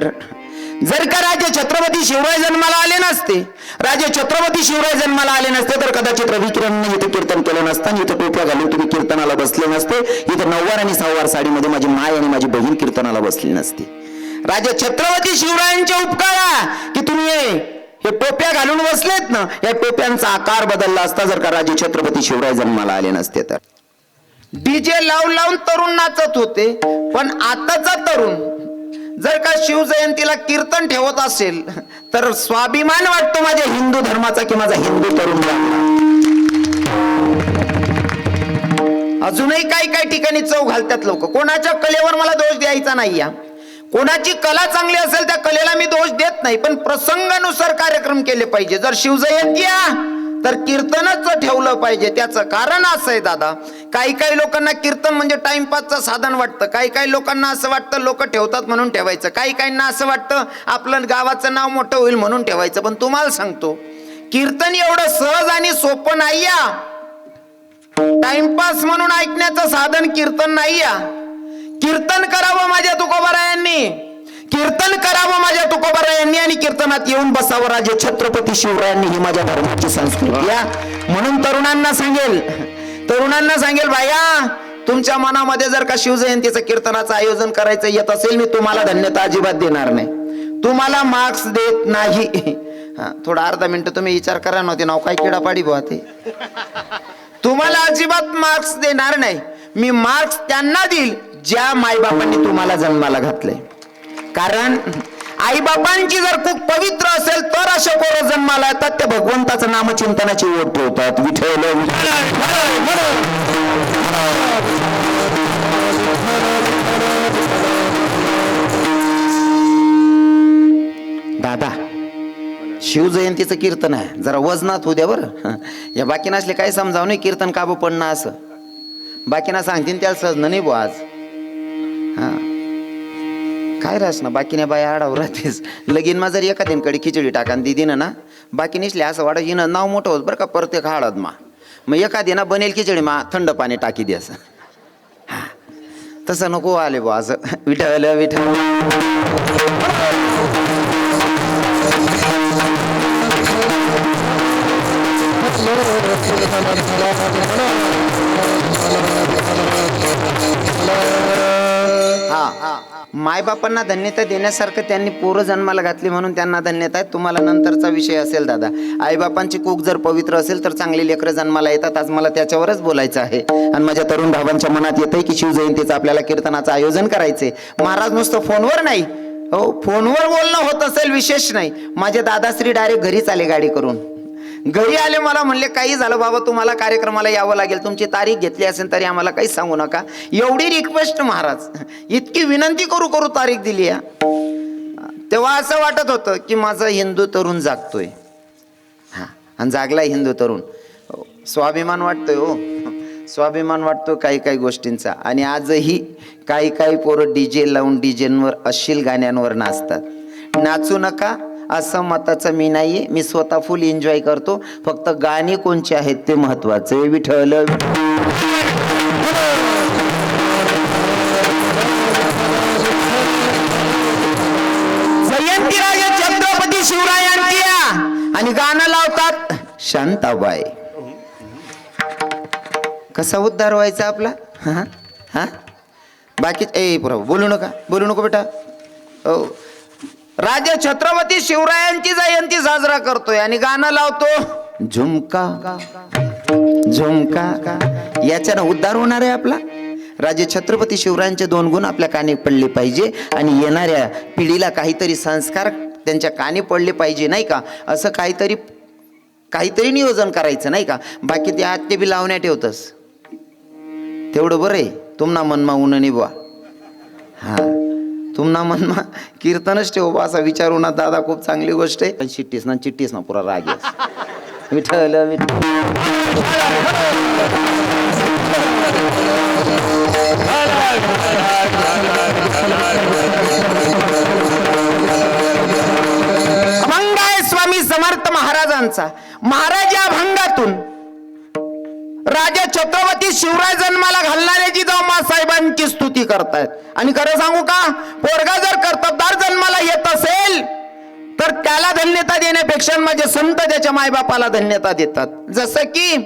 जर का राजे छत्रपती शिवराय जन्माला आले नसते, राजे छत्रपती शिवराय जन्माला आले नसते तर कदाचित रविकिरणने इथे कीर्तन केलं नसतं आणि इथं टोप्या घालून तुम्ही कीर्तनाला बसले नसते. इथं नऊवार आणि सहावार साडीमध्ये माझी माय आणि माझी बहीण कीर्तनाला बसली नसती. राजे छत्रपती शिवरायांचे उपकार की तुम्ही हे टोप्या घालून बसलेत ना, या टोप्यांचा आकार बदलला असता जर का राजे छत्रपती शिवराय जन्माला आले नसते तर. डीजे लावून लावून तरुण नाचत होते, पण आताचा तरुण जर का शिवजयंतीला कीर्तन ठेवत असेल तर स्वाभिमान वाटतो माझ्या हिंदू धर्माचा की माझा हिंदू तरुण जगला. अजूनही काही ठिकाणी चव घालतात लोक. कोणाच्या कलेवर मला दोष द्यायचा नाही. कोणाची कला चांगली असेल त्या कलेला मी दोष देत नाही, पण प्रसंगानुसार कार्यक्रम केले पाहिजे. जर शिवजयंती तर कीर्तनच ठेवलं पाहिजे. त्याचं कारण असं आहे दादा, काही लोकांना कीर्तन म्हणजे टाइमपासचं साधन वाटतं, काही लोकांना असं वाटतं लोक ठेवतात म्हणून ठेवायचं, काहींना असं वाटतं आपलं गावाचं नाव मोठं होईल म्हणून ठेवायचं. पण तुम्हाला सांगतो कीर्तन एवढं सहज आणि सोपं नाही. टाइमपास म्हणून ऐकण्याचं साधन कीर्तन नाही. कीर्तन करावं माझ्या तुकोबारायांनी, कीर्तन करावं माझ्या तुकोबारायांनी आणि कीर्तनात येऊन बसावं राजे छत्रपती शिवरायांनी. ही माझ्या धर्माची संस्कृती आहे. म्हणून तरुणांना सांगेल बाया, तुमच्या मनामध्ये जर का शिवजयंतीचं कीर्तनाचं आयोजन करायचं येत असेल, मी तुम्हाला धन्यता अजिबात देणार नाही, तुम्हाला मार्क्स देत नाही. थोडा अर्धा मिनिट तुम्ही विचार करा नव्हते नाव काय किडापाडी बुवा ते. तुम्हाला अजिबात मार्क्स देणार नाही. मी मार्क्स त्यांना देईल ज्या मायबापांनी तुम्हाला जन्माला घातले. कारण आईबापांची जर खूप पवित्र असेल तर अशा पोरं जन्माला येतात, ते भगवंताचं नामचिंतनाची ओढ ठेवतात. विठ्ठल दादा, शिवजयंतीचं कीर्तन आहे, जरा वजनात होऊ द्या बरं. या बाकी नसले काय समजावं नाही कीर्तन काबू पडणं असं. बाकीना सांगतील त्याला सहजन नाही बुवा आज. हा काय रास ना बाकीने बाया आडावर राहतेस. लगीन मा जर एखाद्याकडे खिचडी टाकान दिदीनं ना, बाकी निसले असं वाटत हिनं नाव मोठं होत बरं का परत हाळद मा. मग एखाद्याना बनेल खिचडी मा थंड पाणी टाकी दे असं. हा तसं नको आले बुवा असं. विठ्ठल विठ्ठल मायबापांना धन्यता देण्यासारखं त्यांनी पोरं जन्माला घातली म्हणून त्यांना धन्यता आहे. तुम्हाला नंतरचा विषय असेल दादा. आईबापांची कूक जर पवित्र असेल तर चांगली लेकरं जन्माला येतात. आज मला त्याच्यावरच बोलायचं आहे. आणि माझ्या तरुण भावांच्या मनात येतंय की शिवजयंतीचं आपल्याला कीर्तनाचं आयोजन करायचंय. महाराज नुसतं फोनवर नाही, हो फोनवर बोलणं होत असेल विशेष नाही. माझे दादाश्री डायरेक्ट घरीच आले गाडी करून. घरी आले मला म्हणले काही झालं बाबा तुम्हाला कार्यक्रमाला यावं लागेल, तुमची तारीख घेतली असेल तरी आम्हाला काही सांगू नका. एवढी रिक्वेस्ट महाराज, इतकी विनंती करू तारीख दिली. तेव्हा असं वाटत होतं की माझा हिंदू तरुण जागतोय. हा आणि जागला हिंदू तरुण. स्वाभिमान वाटतोय हो, स्वाभिमान वाटतो काही गोष्टींचा. आणि आजही काही पोरं डीजे लावून डीजेंवर अश्लील गाण्यांवर नाचतात. नाचू नका असं मताचं मी नाहीये. मी स्वतः फुल एन्जॉय करतो. फक्त गाणे कोणचे आहेत ते महत्वाचे. विठ्ठल जयंतीराजे छत्रपती शिवरायांची आणि गाणं लावतात शांताबाई. कसा उद्धार व्हायचा आपला? हा बाकी बोलू नको बेटा. हो राजे छत्रपती शिवरायांची जयंती साजरा करतोय आणि गाणं लावतो झुमका झुमका. याच्यानं उद्धार होणार आहे आपला. राजे छत्रपती शिवरायांचे 2 गुण आपल्या कानी पडले पाहिजे आणि येणाऱ्या पिढीला काहीतरी संस्कार त्यांच्या कानी पडले पाहिजे नाही का. असं काहीतरी नियोजन करायचं नाही का. बाकी ते आत्ते बी लावण्यात ठेवतस तेवढं बरं आहे. तुमना मनमा ऊन नाही बुवा. हा तुमना मनमा कीर्तनच ठेव बा असा विचारू ना दादा. खूप चांगली गोष्ट आहे. पण चिट्टीस ना पुरा राग आहे. विठ्ठल अभंग आहे स्वामी समर्थ महाराजांचा. महाराज या अभंगातून राजा छत्रपती शिवराय जन्माला घालणारे जिजाऊ साहेबांची स्तुती करतायत. आणि खरं सांगू का, पोरगा जर कर्तबदार जन्माला येत असेल तर त्याला धन्यता देण्यापेक्षा माझे संत त्याच्या मायबापाला धन्यता देतात. जसं की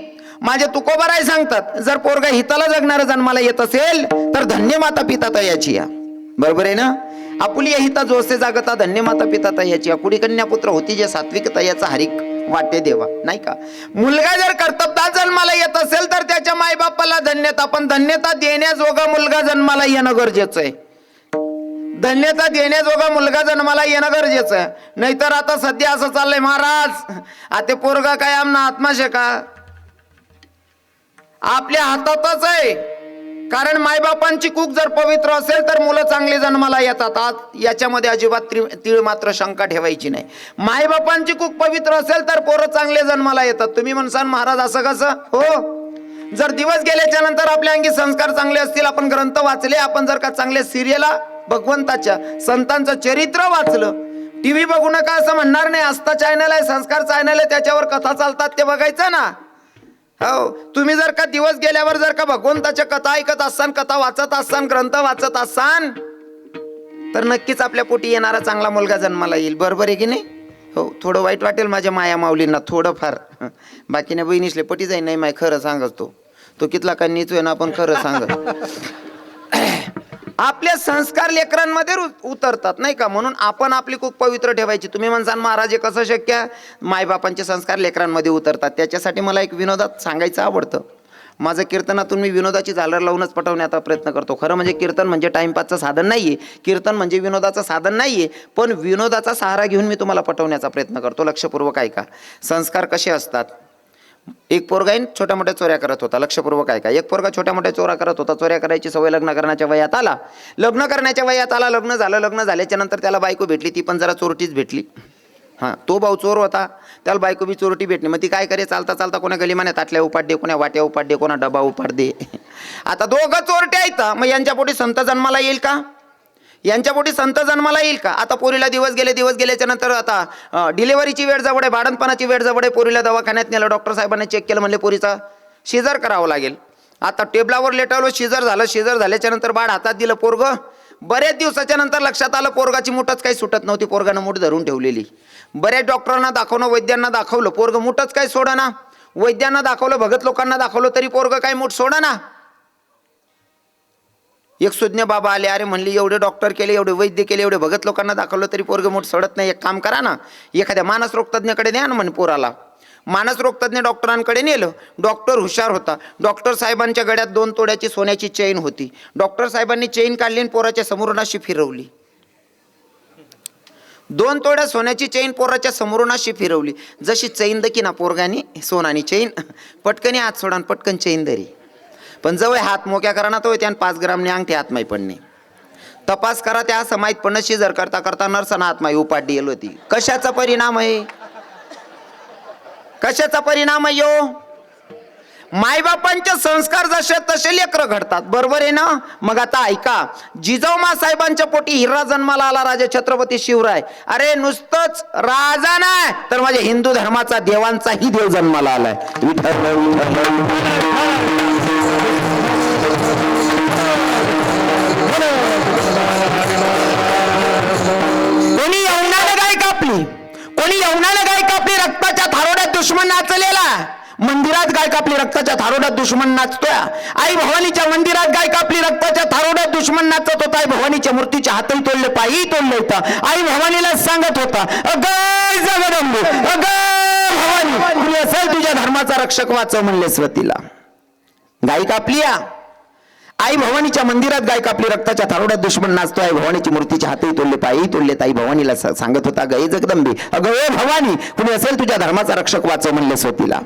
माझे तुकोबाराय सांगतात, जर पोरगा हिताला जगणारा जन्माला येत असेल तर धन्य माता पिता तयाची या. बरोबर आहे ना. आपुली हिता जोसे जागता धन्य माता पिता तयाची या. कुडी कन्या पुत्र होती जे सात्विक तयाचा हरिक वाटे देवा, नाही का. मुलगा जर कर्तबदार जन्माला येत असेल तर त्याच्या मायबापाला धन्यता, पण धन्यता देण्याजोगा मुलगा जन्माला येणं गरजेचं आहे. धन्यता देण्याजोगा मुलगा जन्माला येणं गरजेचं आहे. नाहीतर आता सध्या असं चाललंय, महाराज आता पोरगा काय आमना आत्माशे का आपल्या हातातच आहे. कारण मायबापांची कूक जर पवित्र असेल तर मुलं चांगली जन्माला येतात. याच्यामध्ये अजिबात तीळ मात्र शंका ठेवायची नाही. मायबापांची कूक पवित्र असेल तर पोरं चांगले जन्माला येतात. तुम्ही म्हणसान महाराज असं कसं? हो, जर दिवस गेल्याच्या नंतर आपल्या अंगी संस्कार चांगले असतील, आपण ग्रंथ वाचले, आपण जर का चांगले सिरियला भगवंताच्या संतांचं चरित्र वाचलं, टीव्ही बघू नका असं म्हणणार नाही. आस्था चॅनल आहे, संस्कार चॅनल आहे, त्याच्यावर कथा चालतात ते बघायचं ना. हो, तुम्ही जर का दिवस गेल्यावर जर का भगवंताच्या कथा ऐकत असाल, कथा वाचत असाल, ग्रंथ वाचत असाल, तर नक्कीच आपल्या पोटी येणारा चांगला मुलगा जन्माला येईल. बरोबर आहे की नाही? हो, थोडं वाईट वाटेल माझ्या माया माऊलींना, थोडं फार. बाकीने बहिणीसले पटी जाईल नाही माय, खरं सांगत तो कितला का नीच ना, आपण खरं सांगत. आपले संस्कार लेकरांमध्ये उतरतात, नाही का. म्हणून आपण आपली खूप पवित्र ठेवायची. तुम्ही म्हणसान महाराज कसं शक्य? मायबापांचे संस्कार लेकरांमध्ये उतरतात. त्याच्यासाठी मला एक विनोदात सांगायचं आवडतं. माझं कीर्तनातून मी विनोदाची झालर लावूनच पटवण्याचा प्रयत्न करतो. खरं म्हणजे कीर्तन म्हणजे टाइमपासचं साधन नाहीये, कीर्तन म्हणजे विनोदाचं साधन नाहीये, पण विनोदाचा सहारा घेऊन मी तुम्हाला पटवण्याचा प्रयत्न करतो. लक्षपूर्वक ऐका. संस्कार कसे असतात? एक पोरगा छोट्या मोठ्या चोऱ्या करत होता. लक्षपूर्वक ऐका. एक पोरगा छोट्या मोठ्या चोऱ्या करत होता. चोऱ्या करायची सवय लग्न करण्याच्या वयात आला. लग्न झालं. लग्न झाल्याच्या नंतर त्याला बायको भेटली, ती पण जरा चोरटीच भेटली. हां, तो भाऊ चोर होता, त्याला बायको बी चोरटी भेटली. मग ती काय करे, चालता चालता कोणा गलिमाने ताटल्या उपाडे, कोणा वाट्या उपाडे, कोणा डबा उपाडे. आता दोघं चोरटे आहेत. मग यांच्या पोटी संत जन्माला येईल का? यांच्या पोटी संत जन्माला येईल का? आता पोरीला दिवस गेल्याच्या नंतर आता डिलिव्हरीची वेळ जवळ आहे, बाळंतपणाची वेळ जवळ आहे. पोरीला दवाखान्यात नेलं, डॉक्टर साहेबांनी चेक केलं, म्हणले पोरीचा शिजर करावं लागेल. आता टेबलावर लेटावलं, शिजर झालं. शिजर झाल्याच्या नंतर बाळ हातात दिलं. पोरग बऱ्याच दिवसाच्या नंतर लक्षात आलं पोरगाची मुठच काही सुटत नव्हती. पोरगानं मूठ धरून ठेवलेली. बऱ्याच डॉक्टरांना दाखवणं, वैद्यांना दाखवलं, पोरग मुठच काही सोडना. वैद्यांना दाखवलं, भगत लोकांना दाखवलं, तरी पोरग काही मूठ सोडना. एक सुज्ञ बाबा आले. अरे म्हणली, एवढे डॉक्टर केले, एवढे वैद्य केले, एवढे भगत लोकांना दाखवलं तरी पोरग मूठ सोडत नाही. एक काम करा ना, एखाद्या मानसरोग तज्ञाकडे द्या ना म्हणे पोराला. मानसरोग तज्ञ डॉक्टरांकडे नेलं. डॉक्टर हुशार होता. डॉक्टर साहेबांच्या गळ्यात 2 तोळ्याची सोन्याची चेन होती. डॉक्टर साहेबांनी चेन काढली आणि पोराच्या समोरून अशी फिरवली. 2 तोळ्या सोन्याची चेन पोराच्या समोरून अशी फिरवली. जशी चैन दकी ना पोरगानी सोनानी चेन, पटकनी हात सोडा, पटकन चेन धरी. पण जवळ हात मोक्या करा ना, तो त्यान 5 ग्रामने अंगठी हातमाई पडणे. तपास करा, त्या असं माहीत पडणं शिजर करता करता नर्सना हातमाई उपाडी येल होती. कशाचा परिणाम आहे? कशाचा परिणाम आहे यो? मायबापांचे संस्कार जसे तसे लेकरं घडतात. बरोबर आहे ना. मग आता ऐका, जिजाऊ साहेबांच्या पोटी हिरा जन्माला आला, राजा छत्रपती शिवराय. अरे नुसतंच राजा नाही तर माझ्या हिंदू धर्माचा देवांचाही देव जन्माला आलाय. कोणी यवनाने गाय कापली, कोणी यवनाने गाय कापली, रक्ताच्या थारोड्यात दुश्मन नाचलेला. मंदिरात गाय कापली, रक्ताच्या थारोड्यात दुश्मन नाचतोय. आई भवानीच्या मंदिरात गाय कापली, रक्ताच्या थारोड्यात दुश्मन नाचत होता. आई भवानीच्या मूर्तीच्या हातही तोडले, पायही तोडले होता. आई भवानीला सांगत होता, अगं जगदंबे, अगं भवानी, कुणी असेल तुझ्या धर्माचा रक्षक वाचव म्हणले स्वतीला. गाय कापली. आई भवानीच्या मंदिरात गाय कापली, रक्ताच्या थारोड्यात दुश्मन नाचतो. आई भवानीची मूर्तीच्या हातही तोडले, पायही तोडले. आई भवानीला सांगत होता, गे जगदंबे, अगं भवानी, कुणी असेल तुझ्या धर्माचा रक्षक वाचव म्हणले स्वतीला.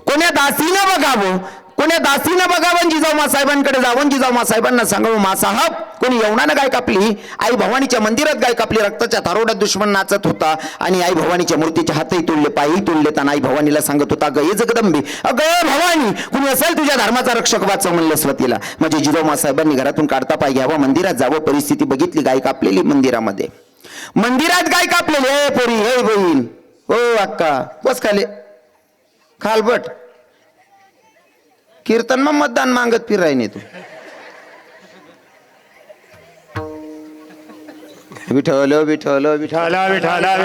कोण्या दासीनं बघावं, कोण्या दासीनं बघावं, जिजाऊ साहेबांकडे जावं, जिजाऊ साहेबांना सांगावं, मासाहेब कोणी यवनानं गाय कापली, आई भवानीच्या मंदिरात गाय कापली, रक्ताच्या थारोड्यात दुश्मन नाचत होता आणि आई भवानीच्या मूर्तीच्या हातही तोडले, पायही तोडले. आणि आई भवानीला सांगत होता, गे जगदंबे, अगं भवानी, कुणी असेल तुझ्या धर्माचा रक्षक वाचव म्हणलं स्वतीला. म्हणजे जिजाऊ साहेबांनी घरातून काढता पाय घ्यावा, मंदिरात जावं, परिस्थिती बघितली, गाय कापलेली मंदिरामध्ये. मंदिरात गाय कापलेली. हे पोरी, हे बहीण, हो अक्का, बस खाली खालबट. कीर्तन मग मतदान मागत फिराय नाही तू. विठ्ठल विठ्ठल विठ्ठल विठाला विठाला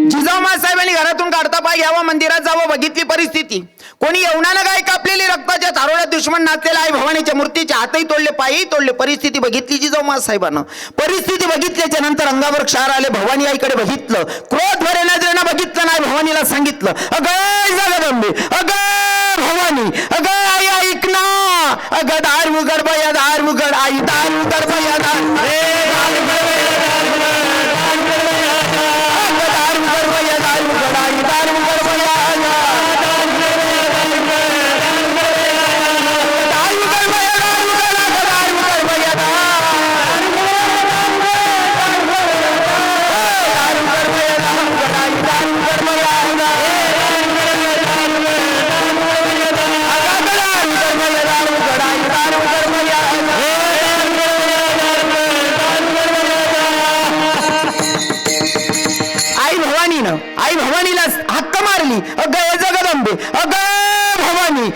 जिजाऊ साहेबांनी घरातून काढता पाय घ्यावा, मंदिरात जावं, बघितली परिस्थिती. कोणी येवणानं गाय कापलेली, रक्ताच्या थारोळ्यात दुश्मन नाचलेला आई भवानीच्या मूर्तीच्या हातही तोडले, पायही तोडले. परिस्थिती बघितली जिजाऊ साहेबांना. परिस्थिती बघितल्याच्या नंतर अंगावर क्षार आले. भवानी आईकडे बघितलं, क्रोध भरे नजरेनं बघितलं नाही. भवानीला सांगितलं, अगं जगदंबे, अगं भवानी, अगं आई ऐक ना, अगं दार उघड बया, दार उघड आई, दार उघड बया, दार उघड आई भवानीला हक्क मारली, अगं जगदंबे, अगं भवानी,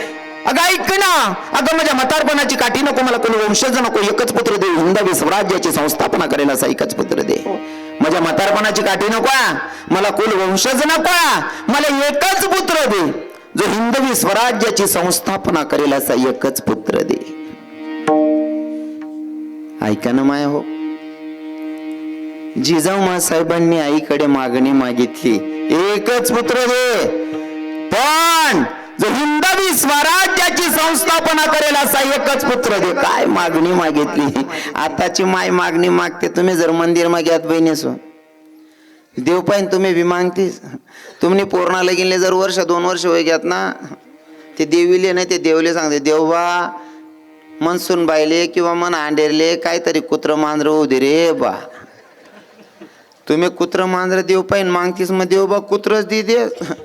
अगं ऐक ना, अगं माझ्या म्हातारपणाची काठी नको, मला कोणी वंशज नको, एकच पुत्र दे, हिंदवी स्वराज्याची संस्थापना करेल असा एकच पुत्र दे. माझ्या म्हातारपणाची काठी नको, मला कोण वंशज नको, मला एकच पुत्र दे, जो हिंदवी स्वराज्याची संस्थापना करेल असा एकच पुत्र दे. ऐका ना माया हो, जिजाऊ साहेबांनी आईकडे मागणी मागितली, एकच पुत्र दे, पण जो हिंदवी स्वराज्याची संस्थापना करेल असा एकच पुत्र दे. काय मागणी मागितली. आताची माय मागणी मागते, तुम्ही जर मंदिर माग्यात बहिणीसो देव पाहिजे, तुम्ही बी मागतीस. तुम्ही पूर्ण लगीनले जर वर्ष 2 वर्ष होय घ्यात ना, ते देवीले नाही, ते देवले सांगते, देवबा मन सुन बायले किंवा मन आंडेरले काहीतरी कुत्र मांजर होऊ दे रे बा. तुम्ही कुत्र मांजर देव पाहिन मागतीस, मग देव बा कुत्रच दे दे.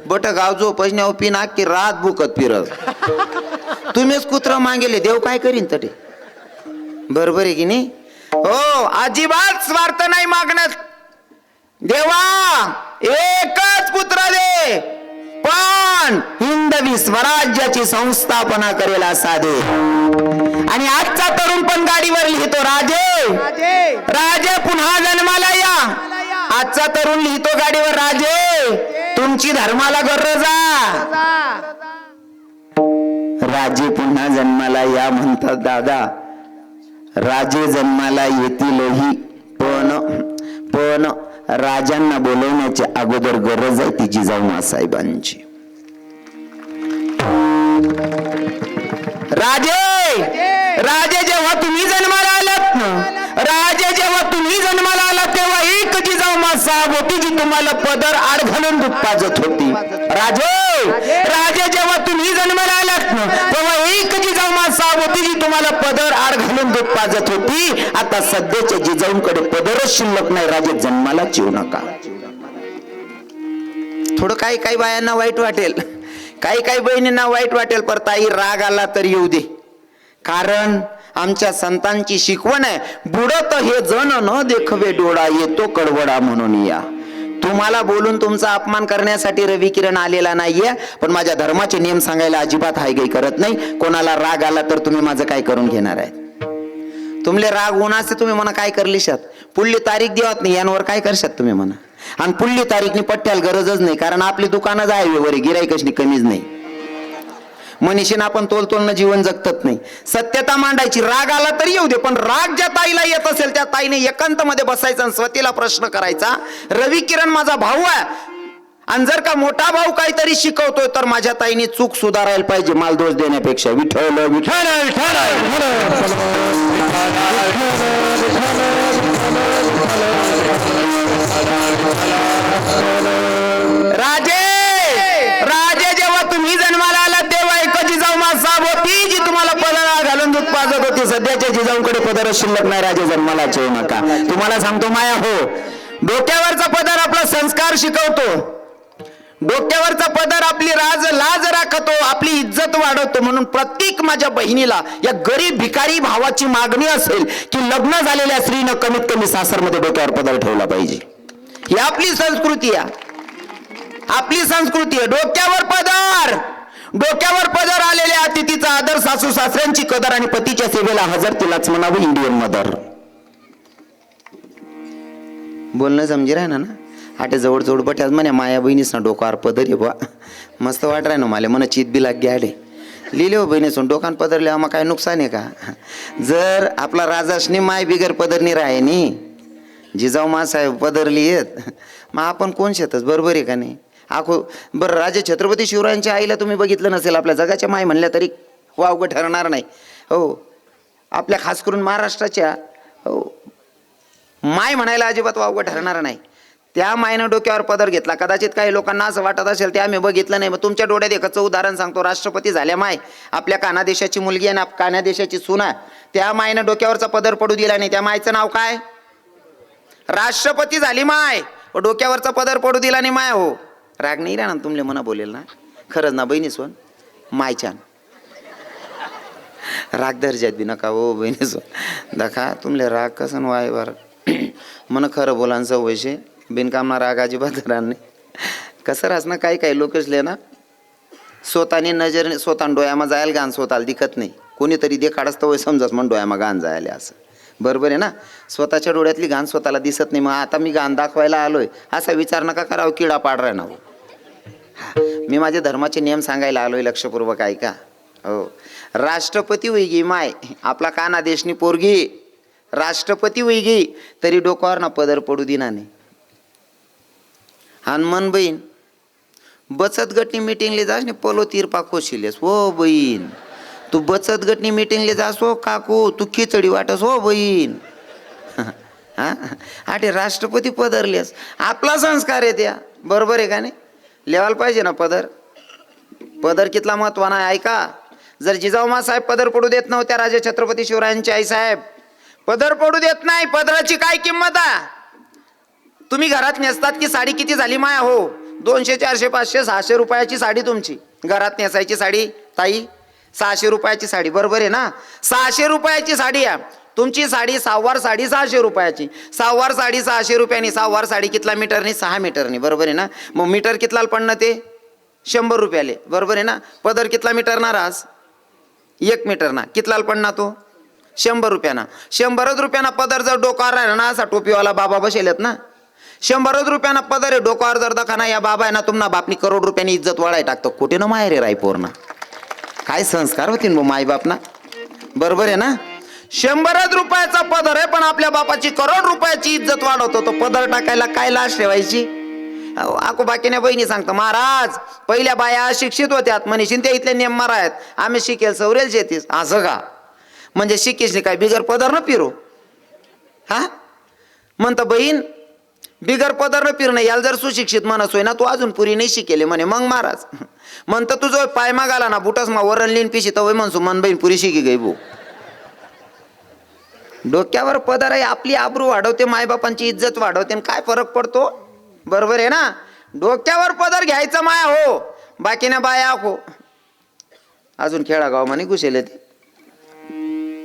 बट गाव जो पैसे पिना की रात बुकत फिरत, तुम्हीच कुत्र मागेले, देव काय करीन तटे. बरोबर आहे की नाही हो. अजिबात स्वार्थ नाही मागण्यात. देवा एकच पुत्र दे, पण हिंदवी स्वराज्याची संस्थापना करेल असा दे. आणि आजचा तरुण पण गाडीवर लिहितो, राजे राजे पुन्हा जन्माला या. आजचा तरुण लिहितो गाडीवर, राजे तुमची धर्माला गरजा. राजे पुन्हा जन्माला या म्हणतात दादा. राजे जन्माला येतीलही, पण राजांना बोलवण्याच्या अगोदर गरज आहे ती जिजाऊ साहेबांची. राजे जेव्हा तुम्ही जन्माला आलात ना, राजे जेव्हा तुम्ही जन्माला आलात तेव्हा एक जिजाऊ साहेब होती जी तुम्हाला पदर आड घालून दूध पाजत होती. राजे जेव्हा तुम्ही जन्माला आलात ना तेव्हा एक जिजाऊ साहेब होती जी तुम्हाला पदर आड घालून दूध पाजत होती. आता सध्याच्या जिजाऊंकडे पदरच शिल्लक नाही. राजे जन्मालाच येऊ नका. थोडं काही बायांना वाईट वाटेल, काही बहिणींना वाईट वाटेल, पर ताई राग आला तर येऊ दे. कारण आमच्या संतांची शिकवण आहे, बुडत हे जण न देखवे डोळा, येतो कडवडा म्हणून या. तुम्हाला बोलून तुमचा अपमान करण्यासाठी रवी किरण आलेला नाहीये, पण माझ्या धर्माचे नियम सांगायला अजिबात हायगाई करत नाही. कोणाला राग आला तर तुम्ही माझं काय करून घेणार आहे. तुमले राग उन्हाचे तुम्ही म्हणा काय करलिशात, पुढली तारीख देवत नाही, यांवर काय करशात तुम्ही म्हणा. आणि पुढली तारीखनी पट्ट्याला गरजच नाही, कारण आपली दुकानं जाय वरे गिराईकशनी कमीच नाही. मनीषीनं आपण तोलतोलनं जीवन जगतत नाही. सत्यता मांडायची. राग आला तरी येऊ दे, पण राग ज्या ताईला येत असेल त्या ताईने एकांत मध्ये बसायचा आणि स्वतःला प्रश्न करायचा, रवी किरण माझा भाऊ आहे, आणि जर का मोठा भाऊ काहीतरी शिकवतोय तर माझ्या ताईने चूक सुधारायला पाहिजे, माल दोष देण्यापेक्षा. विठ्ठल विठ्ठल राजे जेव्हा तुम्ही जन्माला आला तेव्हा एक जिजाऊ साहेब होती जी तुम्हाला पदर घालून दूध पाजत होती. सध्याच्या जिजाऊंकडे पदर शिल्लक नाही. राजे जन्मालाच येऊ नका. तुम्हाला सांगतो माया हो, डोक्यावरचा पदर आपला संस्कार शिकवतो, डोक्यावरचा पदर आपली लाज राखतो, आपली इज्जत वाढवतो. म्हणून प्रत्येक माझ्या बहिणीला या गरीब भिकारी भावाची मागणी असेल की लग्न झालेल्या स्त्रीनं कमीत कमी सासरमध्ये डोक्यावर पदर ठेवला पाहिजे. ही आपली संस्कृती आहे, आपली संस्कृती आहे. डोक्यावर पदर, डोक्यावर पदर आलेल्या अतिथीचा आदर, सासू सासऱ्यांची कदर आणि पतीच्या सेवेला हजर, तिलाच म्हणावं इंडियन मदर. बोलणं समजी राहिना ना. आटे जवळ जवळ बट्यात म्हणे माया बहिणीस ना डोकावर पदर आहे बा. मस्त वाट राही ना मला, मन चित बी लाग आडे लिहिले हो बहिणीसून डोकान पदरले मग काय नुकसान आहे का. जर आपला राजाशनी माय बिगर पदरनी राहे नी, जिजाऊ मासाहेब पदरली येत, मग आपण कोण शेतच. बरोबर आहे का नाही. आखो बरं, राजे छत्रपती शिवरायांच्या आईला तुम्ही बघितलं नसेल, आपल्या जगाच्या माय म्हणल्या तरी वावगं ठरणार नाही. हो, आपल्या खास करून महाराष्ट्राच्या हो माय म्हणायला अजिबात वावगं ठरणार नाही. त्या मायनं डोक्यावर पदर घेतला. कदाचित काही लोकांना असं वाटत असेल ते आम्ही बघितलं नाही. मग तुमच्या डोळ्यात एकाचं उदाहरण सांगतो. राष्ट्रपती झाल्या माय, आपल्या कानादेशाची मुलगी आहे ना, कानादेशाची सुना, त्या मायनं डोक्यावरचा पदर पडू दिला नाही. त्या मायचं नाव काय? राष्ट्रपती झाली माय, डोक्यावरचा पदर पडू दिला नाही माय. हो, राग नाही राहणार तुमले मना बोलेल ना. खरंच ना बहिणी सोन, मायच्यान राग दर्जात बी नका हो बहिणी सोन. दखा तुमले राग कसं वाय बर मन खरं बोलांचं वैशे बिनकामना राग अजिबात राहणार नाही. कसं राहस ना, काही काही लोक असले ना स्वतःने नजर स्वतः डोळ्यामा जायला गाण स्वतःला दिखत नाही. कोणीतरी दे काढस तर वय समजाच म्हणून डोळ्यामा गाण जायला असं. बरोबर आहे ना. स्वतःच्या डोळ्यातली घाण स्वतःला दिसत नाही. मग आता मी घाण दाखवायला आलोय असा विचार नका करावं, किडा पाड राह ना. मी माझे धर्माचे नियम सांगायला आलोय, लक्षपूर्वक ऐका. हो, राष्ट्रपती होईगी माय, आपला कानादेशनी पोरगी राष्ट्रपती होईगी तरी डोक्यावर ना पदर पडू दिना नाही. हनुमान बहीण बचत गटनी मीटिंगले जास ने पलो तीरपा खोशिलेस. हो बहीण, तू बचत गटनी मीटिंगले जास हो काकू, तू खिचडी वाटस हो बहीण. हा, आटे राष्ट्रपती पदरलेस, आपला संस्कार आहे त्या. बरोबर आहे का नाही. लेवायला पाहिजे ना पदर. पदर कितला महत्वाना आहे ऐका. जर जिजाऊ साहेब पदर पडू देत नव्हत्या, राजे छत्रपती शिवरायांची आई साहेब पदर पडू देत नाही, पदराची काय किंमत आहे. तुम्ही घरात नेसतात की साडी किती झाली माया. हो, 200 400 500 600 रुपयाची साडी तुमची घरात नेसायची साडी ताई, 600 रुपयाची साडी. बरोबर आहे ना. 600 रुपयाची साडी आहे तुमची. साडी सहावार साडी 600 रुपयाची. सहावार साडी 600 रुपयानी. सहावार साडी कितला मीटरनी? 6 मीटरनी. बरोबर आहे ना. मग मीटर कितला पडणं ते 100 रुपयाले. बरोबर आहे ना. पदर कितला मीटर ना रास? 1 मीटर ना. कितला पडणार तो? 100 रुपयाना. 100 रुपयाना पदर जर डोकावर राहिला ना, असा टोपीवाला बाबा बसेलेत ना, 100 रुपयाना पदर आहे डोकावर जर दखाना, या बाबा आहे ना तुम्हाला बापनी करोड रुपयानी इज्जत वाढाय टाकतो. कुठे ना माहेर रे रायपोर ना. काय संस्कार होतील मग माई बाप ना. बरोबर आहे ना. 100 रुपयाचा पदर आहे पण आपल्या बापाची करोड रुपयाची इज्जत वाढवतो. तो पदर टाकायला काय लाज ठेवायची. आको बाकीने बहिणी सांगतो, महाराज पहिल्या बाया अशिक्षित होत्यात म्हणशीन त्या इथले नेम मारायत, आम्ही शिकेल सवरेल शेतीस. असं का म्हणजे शिकेशने काय बिगर पदर न पिरो. हा म्हणतं बहीण बिगर पदर न फिरणं, याला जर सुशिक्षित माणूस होय ना, तू अजून पुरी नाही शिकेले म्हणे. मग महाराज म्हणतं तुझं पाय मागाला ना बुटस मा वरण लिन पिशी तर म्हणसू मन बहीण पुरी शिकी गई भो. डोक्यावर पदर आहे, आपली आबरू वाढवते, मायबापांची इज्जत वाढवते. काय फरक पडतो. बरोबर आहे ना. डोक्यावर पदर घ्यायचं माया हो, बाकी ना बाया हो. अजून खेळागाव म्हणे घुसेले ते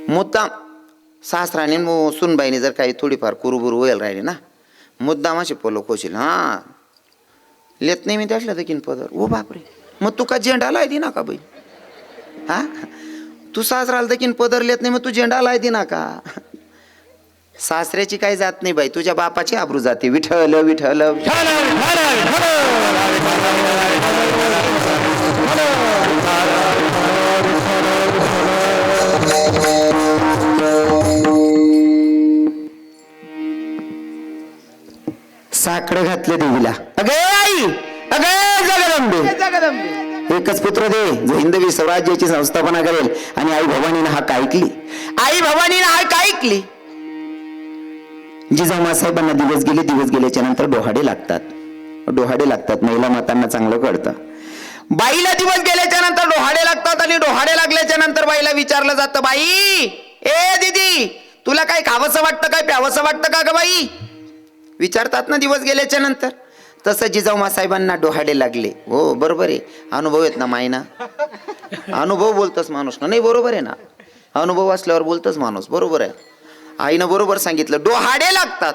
मुद्दाम सासराने सुनबाईने जर काही थोडीफार कुरुबुरू व्हायला राहिली ना, मुद्दाम असे पोलो कोशील. हा लेत नाही मी त्यातल्या देखील पदर. ओ बापरे, मग तू का झेंडा लाय दे ना का बाई. हा तू सासराला देखील पदर लेत नाही, मग तू झेंडा लाय दे ना का. सासऱ्याची काही जात नाही बाई, तुझ्या बापाची आबरू जाते. विठ्ठल विठ्ठल साकडे घातले देवीला. अगे आई, अगे जगदंबे, एकच पुत्र दे जो हिंदवी स्वराज्याची संस्थापना करेल. आणि आई भवानीनं हा काय ऐकली. आई भवानीनं हा काय ऐकली. जिजाऊ साहेबांना दिवस गेल्याच्या नंतर डोहाडे लागतात. डोहाडे लागतात. महिला मातांना चांगलं कळतं. बाईला दिवस गेल्याच्या नंतर डोहाडे लागतात. आणि डोहाडे लागल्याच्या नंतर बाईला विचारलं जातं, बाई ए दीदी तुला काय खावंसं वाटतं, काय प्यावंसं वाटतं का ग बाई. विचारतात ना दिवस गेल्याच्या नंतर. तसं जिजाऊ साहेबांना डोहाडे लागले. हो बरोबर आहे, अनुभव आहेत ना मायना, अनुभव बोलतच माणूस ना. नाही बरोबर आहे ना, अनुभव असल्यावर बोलतच माणूस. बरोबर आहे, आईनं बरोबर सांगितलं. डोहाडे लागतात,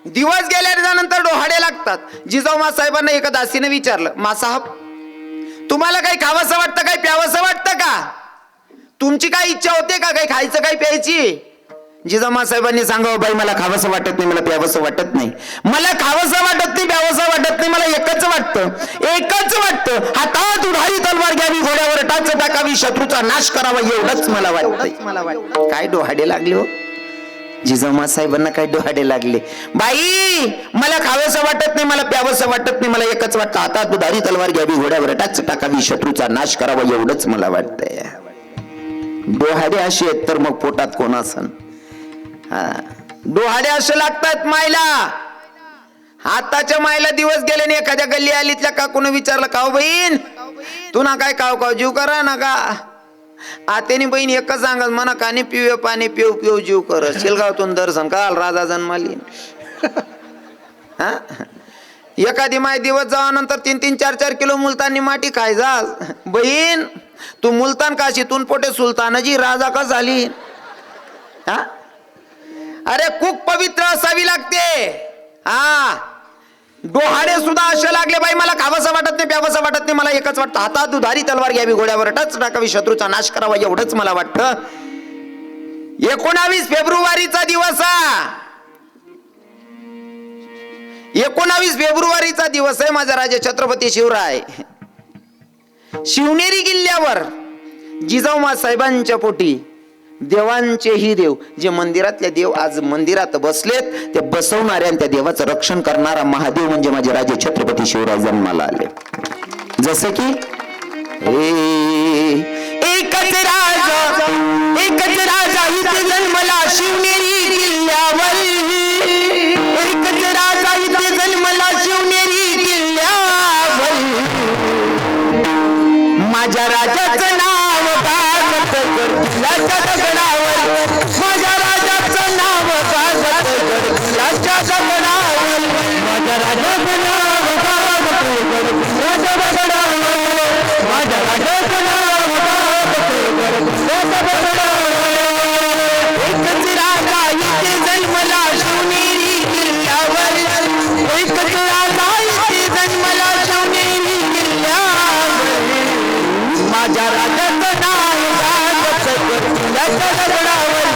दिवस गेल्यानंतर डोहाडे लागतात. जिजाऊ साहेबांना एका दासीने विचारलं, मासाहेब तुम्हाला काही खावंसं वाटतं, काही प्यावंसं वाटतं का? तुमची काय इच्छा होते का काही खायचं काही प्यायची? जिजाऊ साहेबांनी सांगावं, बाई मला खावंसं वाटत नाही, मला प्यावंसं वाटत नाही, मला खावंसं वाटत नाही, प्यावंसं वाटत नाही, मला एकच वाटतं, हातात उधारी तलवार घ्यावी, घोड्यावर टाच टाकावी, शत्रूचा नाश करावा, एवढंच मला वाटतं. काय डोहाडे लागले हो जिजाऊ साहेबांना, काय डोहाडे लागले. बाई मला खावंसं वाटत नाही, मला प्यावंसं वाटत नाही, मला एकच वाटतं, हातात उधारी तलवार घ्यावी, घोड्यावर टाच टाकावी, शत्रूचा नाश करावा, एवढंच मला वाटतंय. डोहाडे असे आहेत तर मग पोटात कोण असन? डोहाडे असे लागतात मायला. आताच्या मायला दिवस गेले, एखाद्या गल्ली आलीतल्या काकून विचारलं, काव बहीण तू ना काय काव जीव करा ना का? आतेनी बहीण एकच सांगत, म्हणा काने पिवे पाणी पिऊ पिऊ जीव कर. शिलगावतून दर्शन काल राजा जन्माली. एखादी माय दिवस जावानंतर 3-3, 4-4 किलो मुलतानी माटी खाय जा. बहीण तू मुलतान काशीतून पोटे सुलतानाजी राजा का झाली? अरे खूप पवित्र असावी लागते. डोहाडे सुद्धा असे लागले, बाई मला खावंसं वाटत नाही, प्यावंसं वाटत नाही, मला एकच वाटतं, हातात दुधारी तलवार घ्यावी, घोड्यावर टाच टाकावी, शत्रूचा नाश करावा, एवढंच मला वाटतं. 19 फेब्रुवारीचा दिवस 19 फेब्रुवारीचा दिवस आहे. माझा राजा छत्रपती शिवराय शिवनेरी किल्ल्यावर जिजाऊ साहेबांच्या पोटी देवांचेही देव, जे मंदिरातले देव आज मंदिरात बसलेत, ते बसवणाऱ्या त्या देवाचं रक्षण करणारा महादेव म्हणजे माझे राजे छत्रपती शिवराय जन्माला आले. जसे की एकच राजा इथे जन्मला शिवनेरी किल्ल्यावर, एकच राजा इथे जन्मला शिवनेरी किल्ल्यावर, माझ्या राजाचं नाव गाजत गडकिल्ल्याच्या दगडावर, माझ्या राजाचं नाव गाजत गडकिल्ल्याच्या दगडावर, माझ्या राजाचं नाव गाजत गडकिल्ल्याच्या दगडावर, माझ्या राजाचं नाव गाजत गडकिल्ल्याच्या दगडावर, एकच राजा इथे जन्मला शिवनेरी किल्ल्यावर, एकच राजा इथे जन्मला शिवनेरी किल्ल्यावर, माझ्या राजाचं नाव गाजत गडकिल्ल्याच्या दगडावर,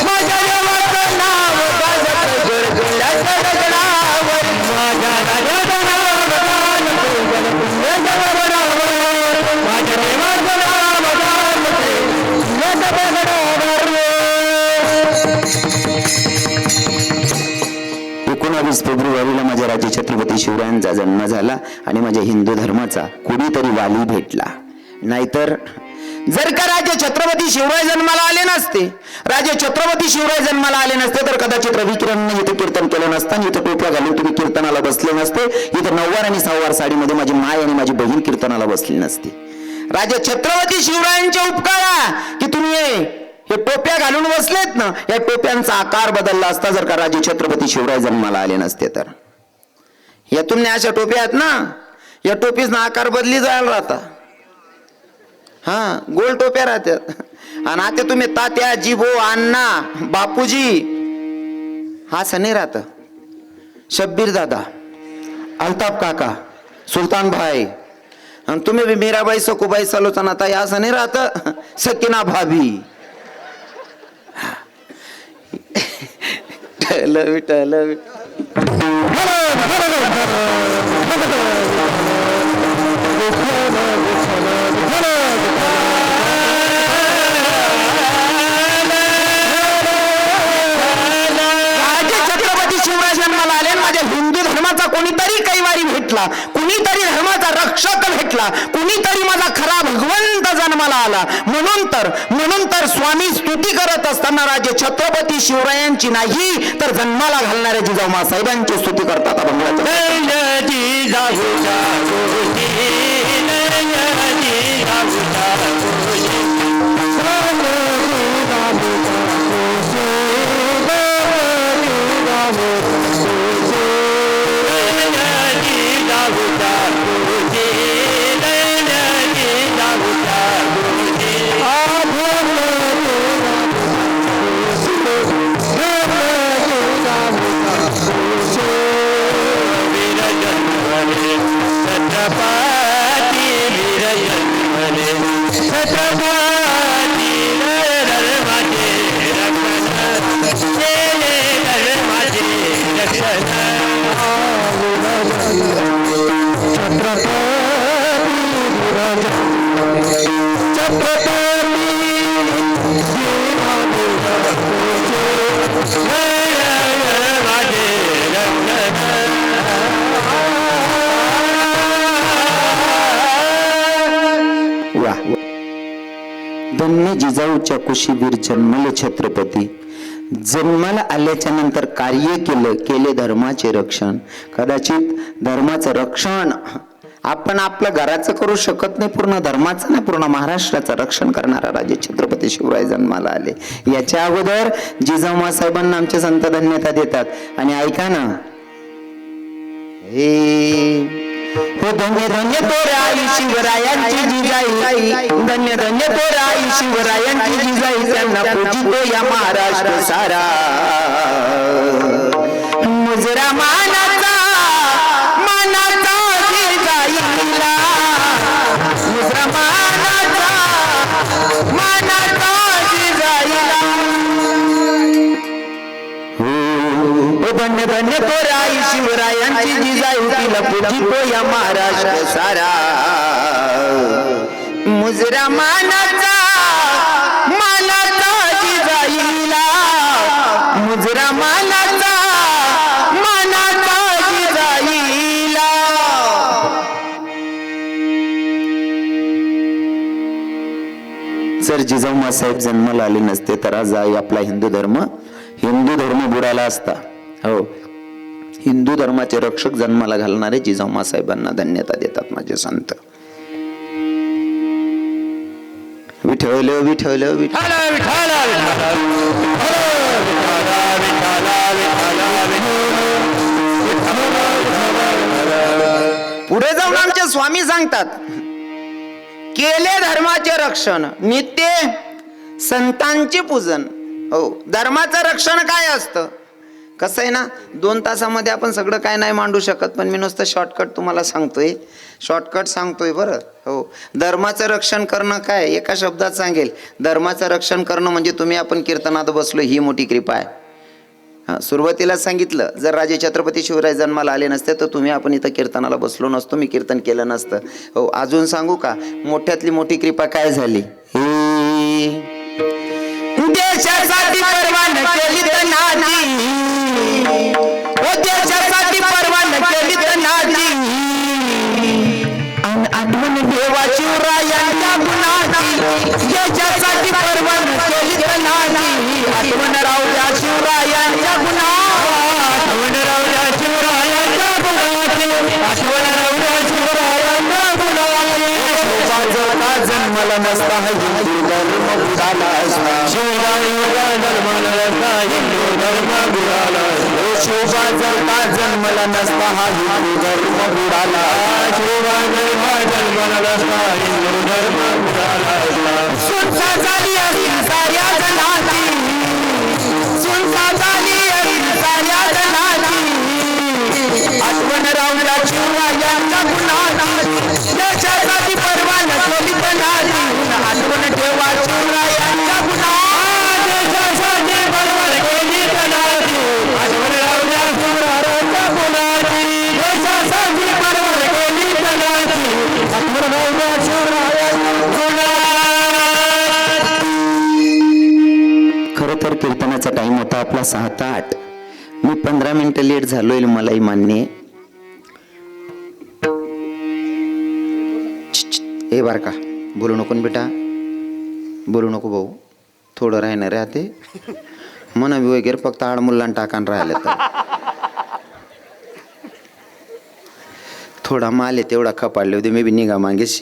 माझ्या देवाचं नाव गाजत गडकिल्ल्याच्या दगडावर, माझ्या राजाचं नाव गाजत गडकिल्ल्याच्या दगडावर, माझ्या देवाचं नाव गाजत गडकिल्ल्याच्या दगडावर. 19 फेब्रुवारीला माझ्या राजे छत्रपती शिवरायांचा जन्म झाला आणि माझ्या हिंदू धर्माचा कुणीतरी वाली भेटला. नाहीतर जर का राजे छत्रपती शिवराय जन्माला आले नसते, राजे छत्रपती शिवराय जन्माला आले नसते, तर कदाचित रविकिरणने इथे कीर्तन केलं नसतं, इथे टोप्या घालून तुम्ही कीर्तनाला बसले नसते, इथे नऊवार आणि सहावार साडीमध्ये माझी माय आणि माझी बहीण कीर्तनाला बसली नसते. राजे छत्रपती शिवरायांच्या उपकारा की तुम्ही हे टोप्या घालून बसलेत ना, या टोप्यांचा आकार बदलला असता जर का राजे छत्रपती शिवराय जन्माला आले नसते तर. या तुम्ही अशा टोप्या आहेत ना, या टोपीचा आकार बदली जायला राहता. गोल टोप्या राहतात. आणि आता तुम्ही तात्या, जिबो, अण्णा, बापूजी असं नाही राहत. शब्बीर दादा, अल्ताफ काका, सुलतान भाई, आणि तुम्ही बी मीराबाई, सखूबाई, सलोचना ताई असं नाही राहत. सकीना भाभी, विठ्ठल कोणीतरी कैवारी भेटला, कुणीतरी धर्माचा रक्षक भेटला, कुणीतरी माझा खरा भगवंत जन्माला आला. म्हणून तर स्वामी स्तुती करत असताना राजे छत्रपती शिवरायांची नाही तर जन्माला घालणाऱ्या जिजाऊ साहेबांची स्तुती करतात. छत्रपती धर्माचे रक्षण केले धर्माचे रक्षण वा धन्य जिजाऊच्या कुशीवीर जन्मले छत्रपती. जन्माला आल्याच्या नंतर कार्य केले धर्माचे रक्षण. कदाचित धर्माचं रक्षण आपण आपल्या घराचं करू शकत नाही, पूर्ण धर्माचं नाही, पूर्ण महाराष्ट्राचं रक्षण करणारा राजे छत्रपती शिवराय जन्माला आले. याच्या अगोदर जिजाऊ मासाहेबांना आमचे संत धन्यता देतात. आणि ऐका ना, हे हो धन्य धन्य तोर आई शिवरायांची जिजाई, धन्य धन्य तोर आई शिवरायांची जिजाई, त्यांना पूजितो या महाराष्ट्र सारा. मुजरा मानाचा मानाचा जिजाईला, मुजरा मानाचा मानाचा जिजाईला. हो धन्य धन्य तोर आई शिवरायांची जिजाई, तिला पूजितो या महाराष्ट्र सारा. मुजरा मानाचा मानाचा जिजाईला, मुजरा मानाचा मानाचा जिजाईला. जर जिजाऊ मासाहेब जन्माला आले नसते तर आज आपला हिंदू धर्म बुडाला असता. हो, हिंदू धर्माचे रक्षक जन्माला घालणारे जिजाऊ मासाहेबांना धन्यता देतात माझे संत. विठ्ठल विठ्ठल विठ्ठल. पुढे जाऊन आमचे स्वामी सांगतात, केले धर्माचे रक्षण नित्य संतांचे पूजन. हो, धर्माचं रक्षण काय असतं? कसं आहे ना, 2 तासामध्ये आपण सगळं काय नाही मांडू शकत, पण मी नुसतं शॉर्टकट तुम्हाला सांगतोय बरं. हो, धर्माचं रक्षण करणं काय, एका शब्दात सांगेल, धर्माचं रक्षण करणं म्हणजे तुम्ही आपण कीर्तनात बसलो ही मोठी कृपा आहे. सुरुवातीला सांगितलं, जर राजे छत्रपती शिवराय जन्माला आले नसते तर तुम्ही आपण इथं कीर्तनाला बसलो नसतो, मी कीर्तन केलं नसतं. हो, अजून सांगू का, मोठ्यातली मोठी कृपा काय झाली? देशासाठी परवान केली तर नाजी, ओ देशासाठी परवान केली तर नाजी, आठवण देवा शिवरायांच्या गुणाची. देशासाठी परवान केली तर नाजी, आठवण राहू द्या शिवरायांच्या गुणा, आठवण राहू द्या शिवरायांच्या गुणाची, आठवण राहू द्या शिवरायांच्या गुणाची. शोभा जन्माला नसता हिंदू धर्म बुडाला असता, शिवरायांचा जन्माला नसता हिंदू धर्म बुडाला असता. शोभा जन्माला नसता हा हिंदू धर्म बुडाला. शिवरायांचा जन्माला नसता हिंदू धर्म बुडाला असता. सुनता झाली असेल साऱ्या जनाची, सुनता झाली असेल साऱ्या जनाची, आठवण राहूया शिवरायांच्या गुणाची. देशासाठी परवान केली तर नाजी, आठवण ठेवा शिवरायांच्या गुणा. देशासाठी परवान केली तर नाजी, आठवण राहू द्या शिवरायांच्या गुणाची. देशासाठी परवान केली तर नाजी, आठवण राहू द्या शिवरायांच्या गुणाची. खरं तर कीर्तनाचा टाइम होता आपला 6 ते 8. मी 15 मिनिटं लेट झालोय, मलाही मान्य आहे. ए बार का, बोलू नको बेटा, बोलू नको भाऊ, थोडं राहणार राहते मन वगैरे फक्त आड मुलांना टाकान राहिले तर थोडा माल आहे तेवढा खपाडले होते, मी बी निघा मागे